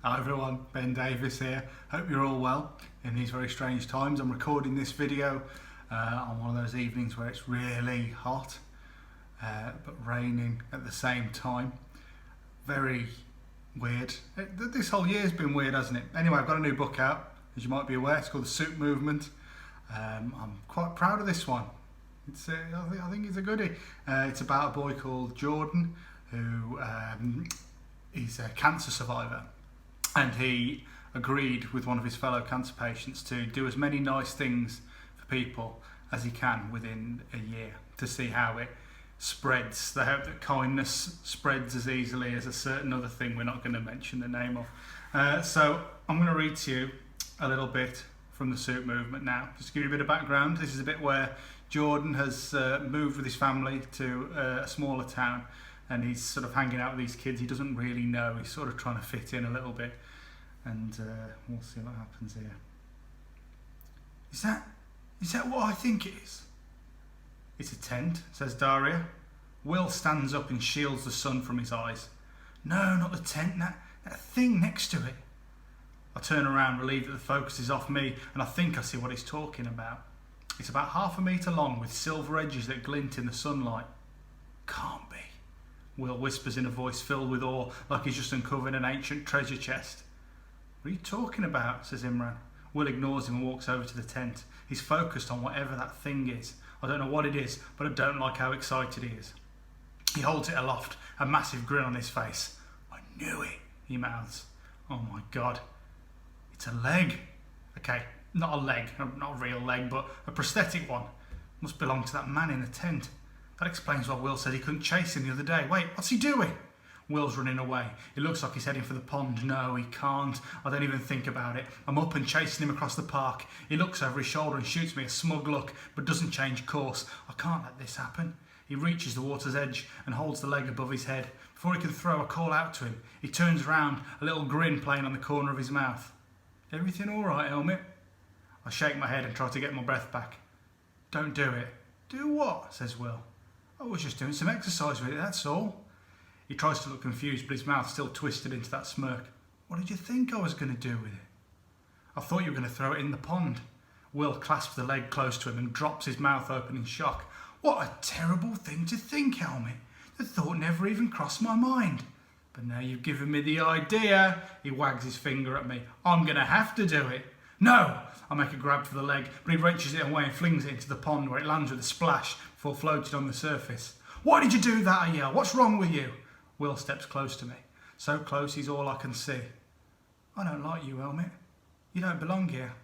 Hi everyone, Ben Davis here. Hope you're all well in these very strange times. I'm recording this video on one of those evenings where it's really hot but raining at the same time. Very weird. This whole year's been weird, hasn't it? Anyway, I've got a new book out, as you might be aware. It's called The Soup Movement. I'm quite proud of this one. I think it's a goodie. It's about a boy called Jordan who is a cancer survivor, and he agreed with one of his fellow cancer patients to do as many nice things for people as he can within a year to see how it spreads. They hope that kindness spreads as easily as a certain other thing we're not going to mention the name of. So I'm going to read to you a little bit from the Soup Movement now. Just to give you a bit of background, this is a bit where Jordan has moved with his family to a smaller town, and he's sort of hanging out with these kids he doesn't really know. He's sort of trying to fit in a little bit, and we'll see what happens here. Is that what I think it is? It's a tent, says Daria. Will stands up and shields the sun from his eyes. No, not the tent, that thing next to it. I turn around, relieved that the focus is off me, and I think I see what he's talking about. It's about 1/2 metre long with silver edges that glint in the sunlight. Can't be. Will whispers in a voice filled with awe, like he's just uncovered an ancient treasure chest. What are you talking about? Says Imran. Will ignores him and walks over to the tent. He's focused on whatever that thing is. I don't know what it is, but I don't like how excited he is. He holds it aloft, a massive grin on his face. I knew it, he mouths. Oh my God. It's a leg. Okay, not a leg, not a real leg, but a prosthetic one. Must belong to that man in the tent. That explains why Will said he couldn't chase him the other day. Wait, what's he doing? Will's running away. It looks like he's heading for the pond. No, he can't. I don't even think about it. I'm up and chasing him across the park. He looks over his shoulder and shoots me a smug look, but doesn't change course. I can't let this happen. He reaches the water's edge and holds the leg above his head. Before he can throw, I call out to him. He turns around, a little grin playing on the corner of his mouth. Everything all right, Helmet? I shake my head and try to get my breath back. Don't do it. Do what? Says Will. I was just doing some exercise with it, that's all. He tries to look confused, but his mouth's still twisted into that smirk. What did you think I was going to do with it? I thought you were going to throw it in the pond. Will clasps the leg close to him and drops his mouth open in shock. What a terrible thing to think, Helmet. The thought never even crossed my mind. But now you've given me the idea. He wags his finger at me. I'm going to have to do it. No! I make a grab for the leg, but he wrenches it away and flings it into the pond, where it lands with a splash before floating on the surface. Why did you do that? I yell. What's wrong with you? Will steps close to me. So close he's all I can see. I don't like you, Helmet. You don't belong here.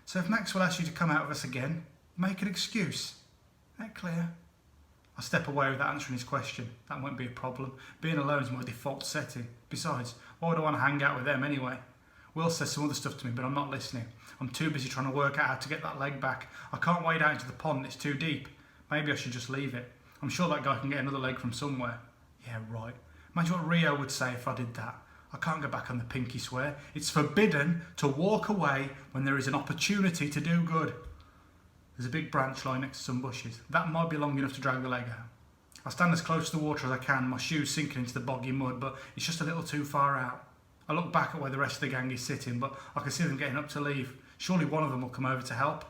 So if Maxwell asks you to come out with us again, make an excuse. That clear? I step away without answering his question. That won't be a problem. Being alone is my default setting. Besides, why would I want to hang out with them anyway? Will says some other stuff to me, but I'm not listening. I'm too busy trying to work out how to get that leg back. I can't wade out into the pond, it's too deep. Maybe I should just leave it. I'm sure that guy can get another leg from somewhere. Yeah, right. Imagine what Rio would say if I did that. I can't go back on the pinky swear. It's forbidden to walk away when there is an opportunity to do good. There's a big branch lying next to some bushes. That might be long enough to drag the leg out. I stand as close to the water as I can, my shoes sinking into the boggy mud, but it's just a little too far out. I look back at where the rest of the gang is sitting, but I can see them getting up to leave. Surely one of them will come over to help.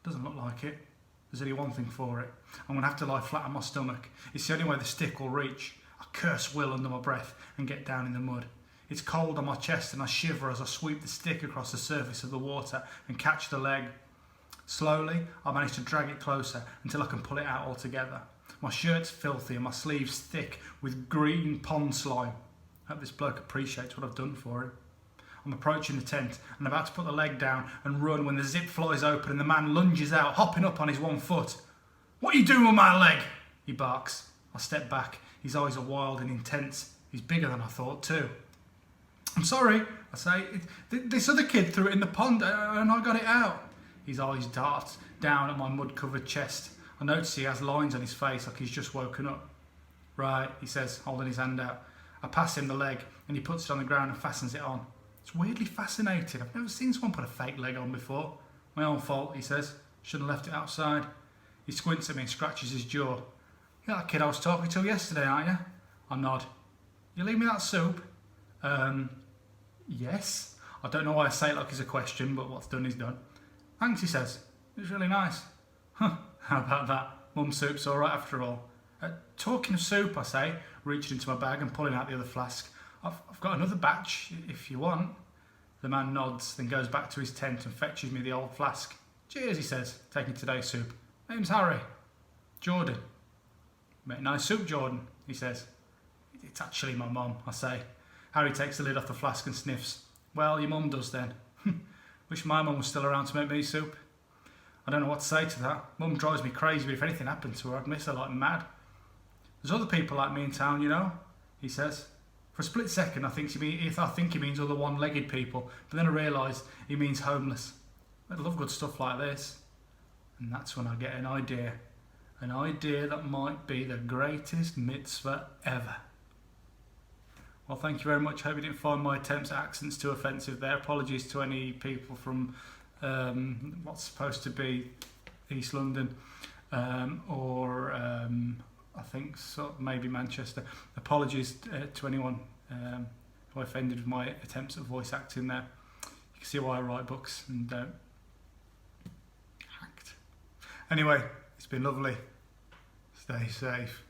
Doesn't look like it. There's only one thing for it. I'm going to have to lie flat on my stomach. It's the only way the stick will reach. I curse Will under my breath and get down in the mud. It's cold on my chest and I shiver as I sweep the stick across the surface of the water and catch the leg. Slowly, I manage to drag it closer until I can pull it out altogether. My shirt's filthy and my sleeves thick with green pond slime. I hope this bloke appreciates what I've done for him. I'm approaching the tent and about to put the leg down and run when the zip flies open and the man lunges out, hopping up on his one foot. What are you doing with my leg? He barks. I step back. His eyes are wild and intense. He's bigger than I thought too. I'm sorry, I say. This other kid threw it in the pond and I got it out. His eyes dart down at my mud-covered chest. I notice he has lines on his face like he's just woken up. Right, he says, holding his hand out. I pass him the leg and he puts it on the ground and fastens it on. It's weirdly fascinating. I've never seen someone put a fake leg on before. My own fault, he says. Shouldn't have left it outside. He squints at me and scratches his jaw. You're that kid I was talking to yesterday, aren't you? I nod. You leave me that soup? Yes. I don't know why I say it like it's a question, but what's done is done. Thanks, he says. It's really nice. Huh, how about that? Mum's soup's alright after all. Talking of soup, I say, reaching into my bag and pulling out the other flask. I've got another batch, if you want. The man nods, then goes back to his tent and fetches me the old flask. Cheers, he says, taking today's soup. Name's Harry. Jordan. Make nice soup, Jordan, he says. It's actually my mum, I say. Harry takes the lid off the flask and sniffs. Well, your mum does then. Wish my mum was still around to make me soup. I don't know what to say to that. Mum drives me crazy, but if anything happened to her, I'd miss her like mad. There's other people like me in town, you know, he says. For a split second, I think he means other one-legged people, but then I realise he means homeless. I love good stuff like this. And that's when I get an idea that might be the greatest mitzvah ever. Well, thank you very much. Hope you didn't find my attempts at accents too offensive there. Apologies to any people from what's supposed to be East London or I think maybe Manchester. Apologies to anyone who I offended with my attempts at voice acting there. You can see why I write books and don't act. Anyway, it's been lovely. Stay safe.